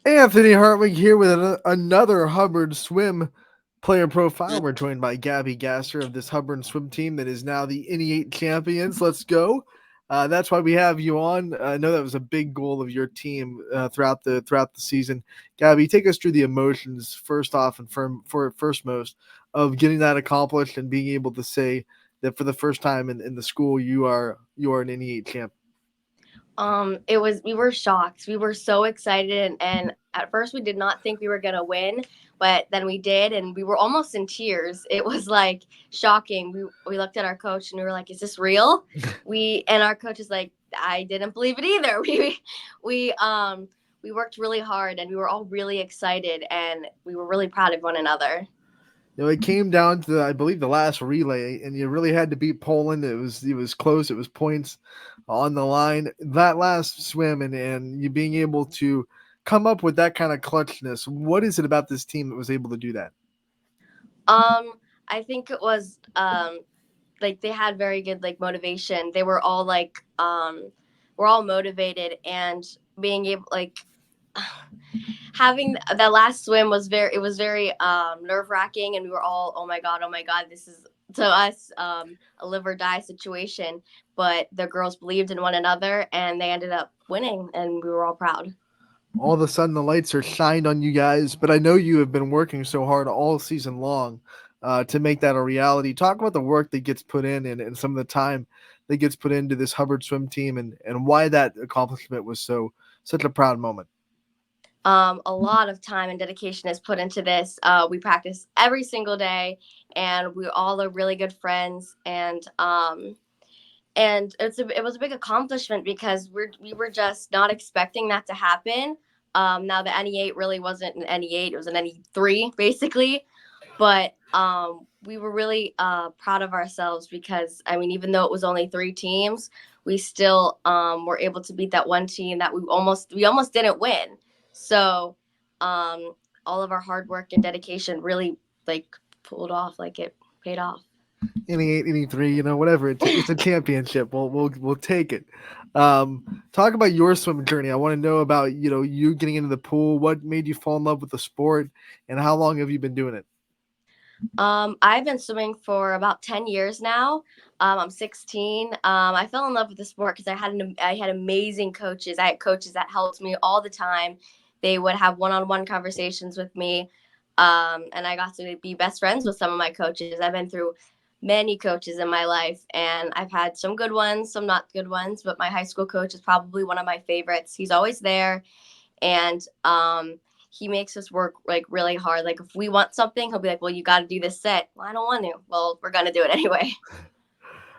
Anthony Hartwig here with another Hubbard swim player profile. We're joined by Gabby Gasser of this Hubbard swim team that is now the NE8 champions. Let's go. That's why we have you on. I know that was a big goal of your team throughout the season. Gabby, take us through the emotions first off and for first most of getting that accomplished and being able to say that for the first time in the school you are an NE8 champ. We were shocked. We were so excited, and at first we did not think we were gonna win, but then we did, and we were almost in tears. It was like shocking. We looked at our coach and we were like, "Is this real?" And our coach is like, "I didn't believe it either." We we worked really hard, and we were all really excited, and we were really proud of one another. It came down to I believe the last relay, and you really had to beat Poland. It was close. It was points on the line. That last swim and you being able to come up with that kind of clutchness. What is it about this team that was able to do that? Um, I think it was like they had very good like motivation. They were all like we're all motivated, and being able like having that last swim was very nerve wracking, and we were all, oh my god, this is to us a live or die situation. But the girls believed in one another, and they ended up winning, and we were all proud. All of a sudden, the lights are shined on you guys, but I know you have been working so hard all season long to make that a reality. Talk about the work that gets put in and some of the time that gets put into this Hubbard swim team and why that accomplishment was such a proud moment. A lot of time and dedication is put into this. We practice every single day, and we all are really good friends. And it was a big accomplishment because we were just not expecting that to happen. Now the NE8 really wasn't an NE8; it was an NE3 basically. But we were really proud of ourselves because I mean, even though it was only three teams, we still were able to beat that one team that we almost didn't win. So um, all of our hard work and dedication really like pulled off, like it paid off. Any eight, any three, whatever. It's a championship. We'll take it. Talk about your swimming journey. I want to know about you getting into the pool. What made you fall in love with the sport, and how long have you been doing it? I've been swimming for about 10 years now. I'm 16. I fell in love with the sport because I had amazing coaches. I had coaches that helped me all the time. They would have one-on-one conversations with me, and I got to be best friends with some of my coaches. I've been through many coaches in my life, and I've had some good ones, some not good ones. But my high school coach is probably one of my favorites. He's always there, and he makes us work like really hard. Like if we want something, he'll be like, "Well, you got to do this set." Well, I don't want to. Well, we're gonna do it anyway.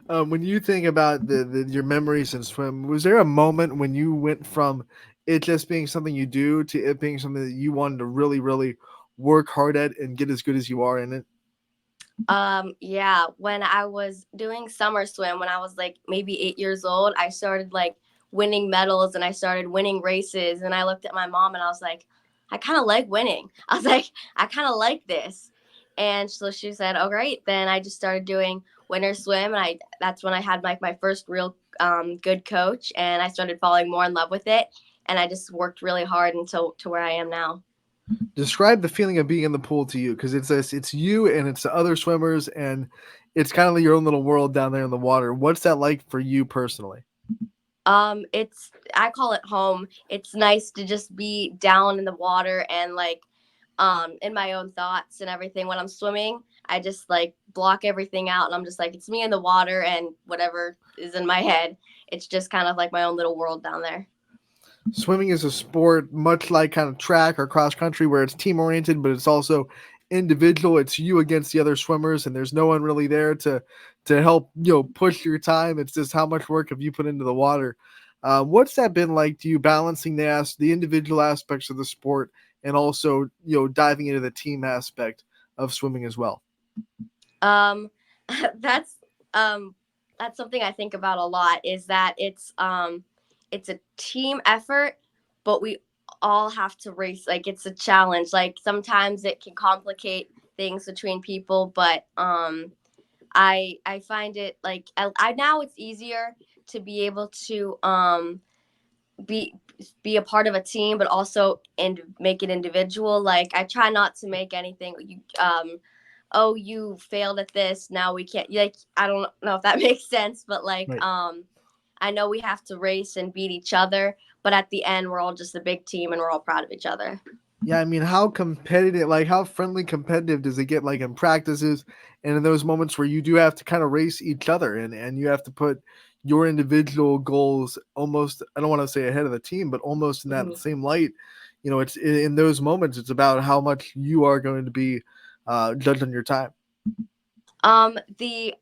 When you think about your memories in swim, was there a moment when you went from it just being something you do to it being something that you wanted to really, really work hard at and get as good as you are in it? Yeah, when I was doing summer swim, when I was like maybe 8 years old, I started like winning medals, and I started winning races. And I looked at my mom and I was like, I kind of like winning. I was like, I kind of like this. And so she said, "Oh, great." Then I just started doing winter swim, and I that's when I had like my first real good coach, and I started falling more in love with it. And I just worked really hard until to where I am now. Describe the feeling of being in the pool to you, because it's you and it's the other swimmers, and it's kind of like your own little world down there in the water. What's that like for you personally? It's I call it home. It's nice to just be down in the water and like in my own thoughts and everything. When I'm swimming, I just like block everything out, and I'm just like, it's me in the water and whatever is in my head. It's just kind of like my own little world down there. Swimming is a sport much like kind of track or cross country where it's team oriented, but it's also individual. It's you against the other swimmers, and there's no one really there to help push your time. It's just how much work have you put into the water. What's that been like to you, balancing the individual aspects of the sport and also diving into the team aspect of swimming as well? Um that's um that's something I think about a lot, is that it's a team effort, but we all have to race. Like it's a challenge. Like sometimes it can complicate things between people, but I find it like I now it's easier to be able to be be a part of a team, but also and make it individual. Like I try not to make anything you oh, you failed at this, now we can't, like, I don't know if that makes sense, but like Right. I know we have to race and beat each other, but at the end we're all just a big team and we're all proud of each other. Yeah, I mean, how competitive, like how friendly competitive does it get, like in practices and in those moments where you do have to kind of race each other and you have to put your individual goals almost, I don't want to say ahead of the team, but almost in that Mhm. same light. It's in those moments, it's about how much you are going to be judged on your time. The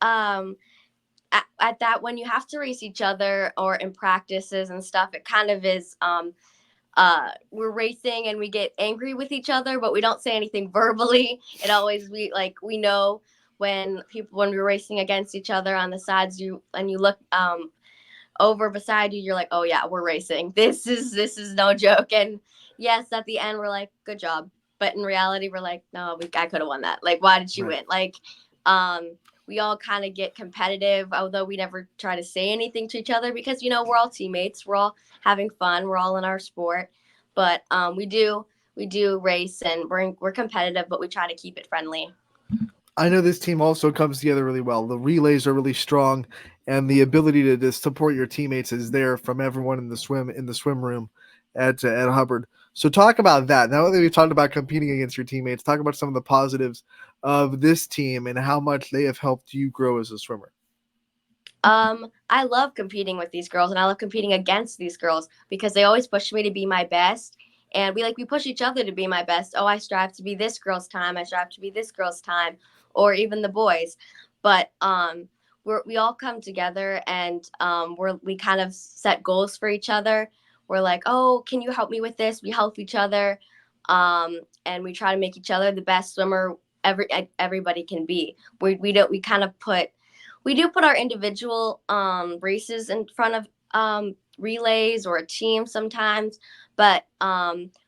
at that when you have to race each other or in practices and stuff, it kind of is we're racing and we get angry with each other, but we don't say anything verbally. It always we know when we're racing against each other on the sides, you look over beside you, you're like, oh yeah, we're racing. This is no joke. And yes, at the end we're like, good job. But in reality, we're like, no, I could have won that. Like, why did you Right. win? Like, we all kind of get competitive, although we never try to say anything to each other because we're all teammates. We're all having fun. We're all in our sport. But we do race and we're competitive, but we try to keep it friendly. I know this team also comes together really well. The relays are really strong, and the ability to support your teammates is there from everyone in the swim room at Hubbard. So talk about that. Now that we've talked about competing against your teammates, talk about some of the positives of this team and how much they have helped you grow as a swimmer. I love competing with these girls and I love competing against these girls because they always push me to be my best. And we push each other to be my best. Oh, I strive to be this girl's time. I strive to be this girl's time, or even the boys. But we all come together and we kind of set goals for each other. We're like, oh, can you help me with this? We help each other, and we try to make each other the best swimmer everybody can be. We kind of put we do put our individual races in front of relays or a team sometimes, but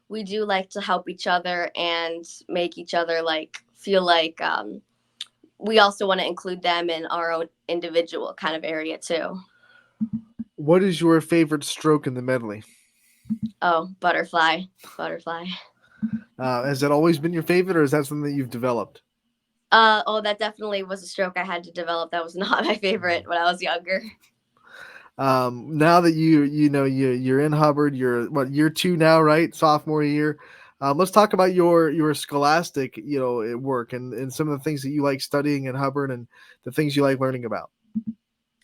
we do like to help each other and make each other like feel like we also want to include them in our own individual kind of area too. What is your favorite stroke in the medley? Oh, butterfly, butterfly. Has that always been your favorite, or is that something that you've developed? Oh, that definitely was a stroke I had to develop. That was not my favorite when I was younger. Now that you're in Hubbard, you're what, year 2 now, right? Sophomore year. Let's talk about your scholastic work and some of the things that you like studying at Hubbard and the things you like learning about.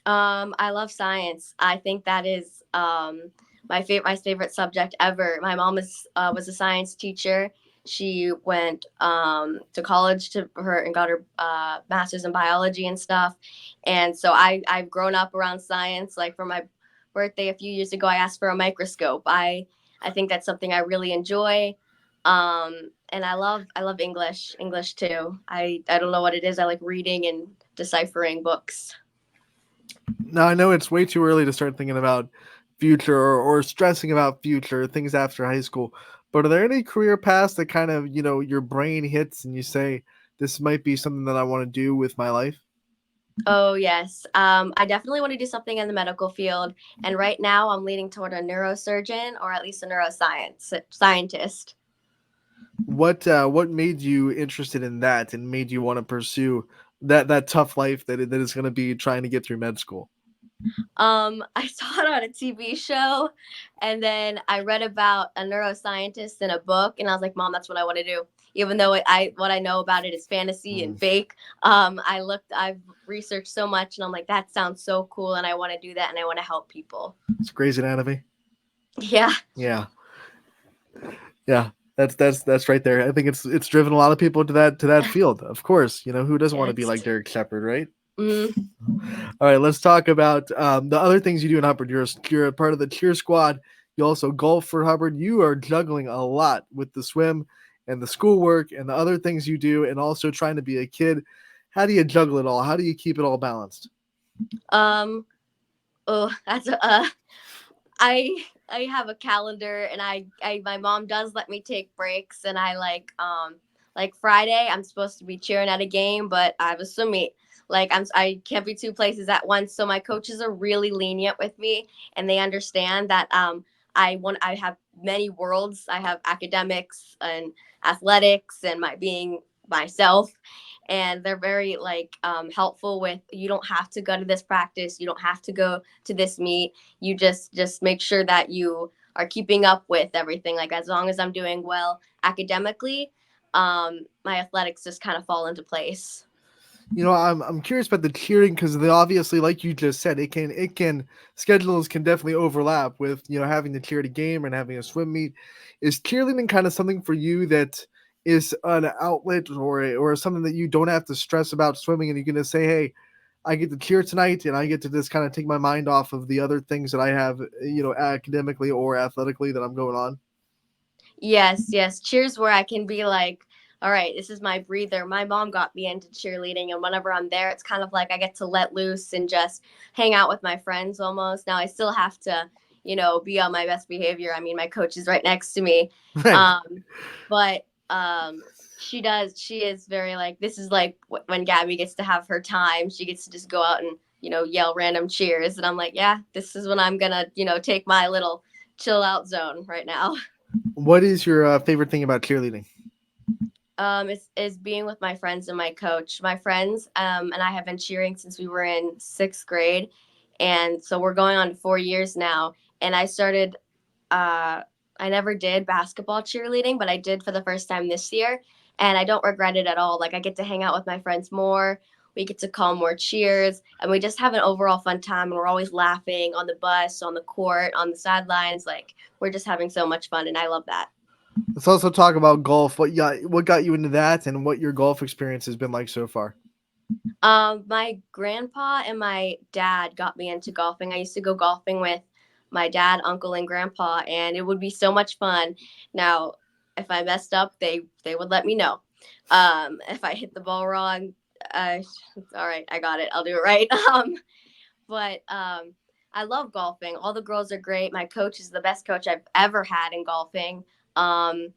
I love science. I think that is my favorite subject ever. My mom was a science teacher. She went to college to her and got her master's in biology and stuff. And so I've grown up around science. Like for my birthday a few years ago, I asked for a microscope. I think that's something I really enjoy. And I love English too. I don't know what it is. I like reading and deciphering books. Now I know it's way too early to start thinking about future or stressing about future things after high school, but are there any career paths that kind of your brain hits and you say this might be something that I want to do with my life? Oh, yes. I definitely want to do something in the medical field. And right now I'm leaning toward a neurosurgeon or at least a neuroscience scientist. What made you interested in that and made you want to pursue that tough life that is going to be trying to get through med school? I saw it on a TV show and then I read about a neuroscientist in a book and I was like, Mom, that's what I want to do. Even though what I know about it is fantasy Mm, and fake. I've researched so much and I'm like, that sounds so cool and I want to do that and I want to help people. it's Grey's Anatomy. Yeah. Yeah, yeah. That's right there. I think it's driven a lot of people to that field. Of course, who doesn't want to be Yes. like Derek Shepard, right? Mm, All right, let's talk about the other things you do in Hubbard. You're a part of the cheer squad. You also golf for Hubbard. You are juggling a lot with the swim and the schoolwork and the other things you do, and also trying to be a kid. How do you juggle it all? How do you keep it all balanced? um, oh, that's I have a calendar and I my mom does let me take breaks and I like Friday I'm supposed to be cheering at a game but I have a swim meet. Like I can't be two places at once. So my coaches are really lenient with me and they understand that I have many worlds. I have academics and athletics and my being myself, and they're very like helpful with, you don't have to go to this practice, you don't have to go to this meet, you just make sure that you are keeping up with everything. Like as long as I'm doing well academically, my athletics just kind of fall into place. I'm curious about the cheering because they obviously, like you just said, it can schedules can definitely overlap with having to cheer at a game and having a swim meet. Is cheerleading kind of something for you that is an outlet or something that you don't have to stress about swimming and you can just say, hey, I get to cheer tonight and I get to just kind of take my mind off of the other things that I have, academically or athletically that I'm going on. Yes, yes. Cheers where I can be like, all right, this is my breather. My mom got me into cheerleading, and whenever I'm there, it's kind of like I get to let loose and just hang out with my friends almost. Now I still have to, be on my best behavior. I mean, my coach is right next to me. Right. But she is very like, this is like when Gabby gets to have her time. She gets to just go out and, yell random cheers, and I'm like, yeah, this is when I'm gonna, take my little chill out zone right now. What is your favorite thing about cheerleading? Is being with my friends and my coach. My friends and I have been cheering since we were in sixth grade, and so we're going on 4 years now. And I started. Uh, I never did basketball cheerleading, but I did for the first time this year, and I don't regret it at all. Like I get to hang out with my friends more. We get to call more cheers, and we just have an overall fun time. And we're always laughing on the bus, on the court, on the sidelines. Like we're just having so much fun, and I love that. Let's also talk about golf. What got you into that, and what your golf experience has been like so far? My grandpa and my dad got me into golfing. I used to go golfing with my dad, uncle, and grandpa, and it would be so much fun. Now, if I messed up, they would let me know. If I hit the ball wrong, uh, all right, I got it. I'll do it right. But I love golfing. All the girls are great. My coach is the best coach I've ever had in golfing. Um,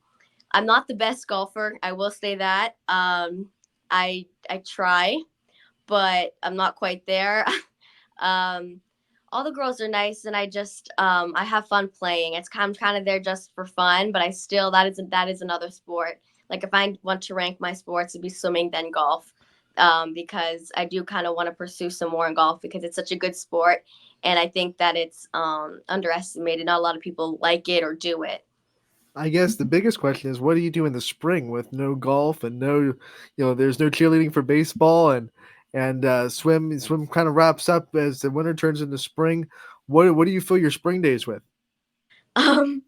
I'm not the best golfer. I will say that. I try, but I'm not quite there. um, all the girls are nice, and I have fun playing. I'm kind of there just for fun, but I still that is another sport. Like if I want to rank my sports, it'd be swimming then golf, because I do kind of want to pursue some more in golf because it's such a good sport, and I think that it's underestimated. Not a lot of people like it or do it. I guess the biggest question is, what do you do in the spring with no golf and there's no cheerleading for baseball and swim kind of wraps up as the winter turns into spring. What do you fill your spring days with? Um,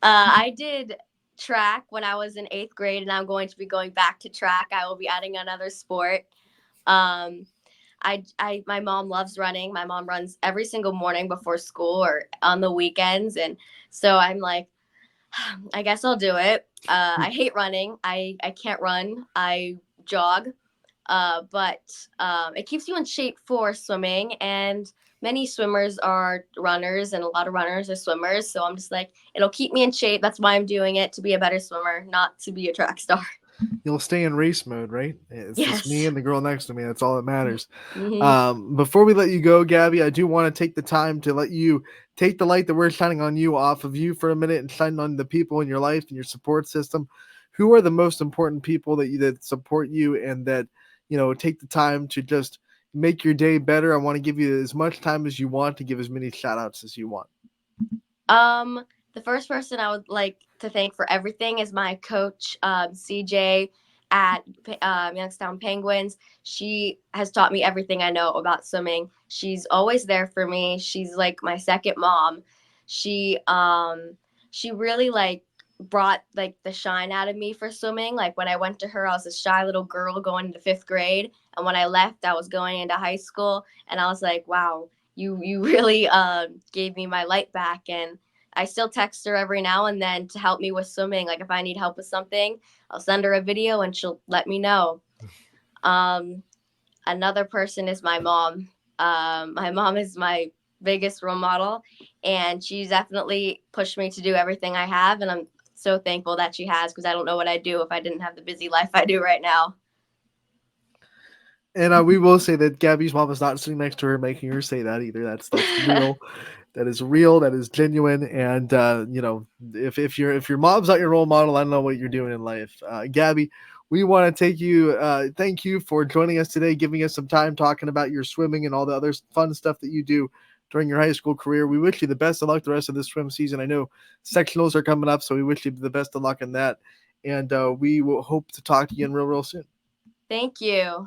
I did track when I was in eighth grade, and I'm going to be going back to track. I will be adding another sport. Um, my mom loves running. My mom runs every single morning before school or on the weekends, and so I'm like, I guess I'll do it. I hate running. I can't run. I jog, but it keeps you in shape for swimming. And many swimmers are runners, and a lot of runners are swimmers. So I'm just like, it'll keep me in shape. That's why I'm doing it, to be a better swimmer, not to be a track star. You'll stay in race mode, right? It's just me Yes. and the girl next to me. That's all that matters. Hmm. Before we let you go, Gabby, I do want to take the time to let you take the light that we're shining on you off of you for a minute and shine on the people in your life and your support system. Who are the most important people that support you and that take the time to just make your day better? I want to give you as much time as you want to give as many shout outs as you want. Um, the first person I would like to thank for everything is my coach, CJ at Youngstown Penguins. She has taught me everything I know about swimming. She's always there for me. She's like my second mom. She really like brought like the shine out of me for swimming. Like when I went to her, I was a shy little girl going into fifth grade, and when I left, I was going into high school, and I was like, wow, you really gave me my light back. And I still text her every now and then to help me with swimming. Like if I need help with something, I'll send her a video and she'll let me know. um, Another person is my mom. My mom is my biggest role model, and she's definitely pushed me to do everything I have, and I'm so thankful that she has, because I don't know what I'd do if I didn't have the busy life I do right now. And we will say that Gabby's mom is not sitting next to her making her say that either. That's real. that is real, that is genuine. And if your mom's not your role model, I don't know what you're doing in life. Gabby, we want to thank you for joining us today, giving us some time talking about your swimming and all the other fun stuff that you do during your high school career. We wish you the best of luck the rest of this swim season. I know sectionals are coming up, so we wish you the best of luck in that. And we will hope to talk to you again real soon. Thank you.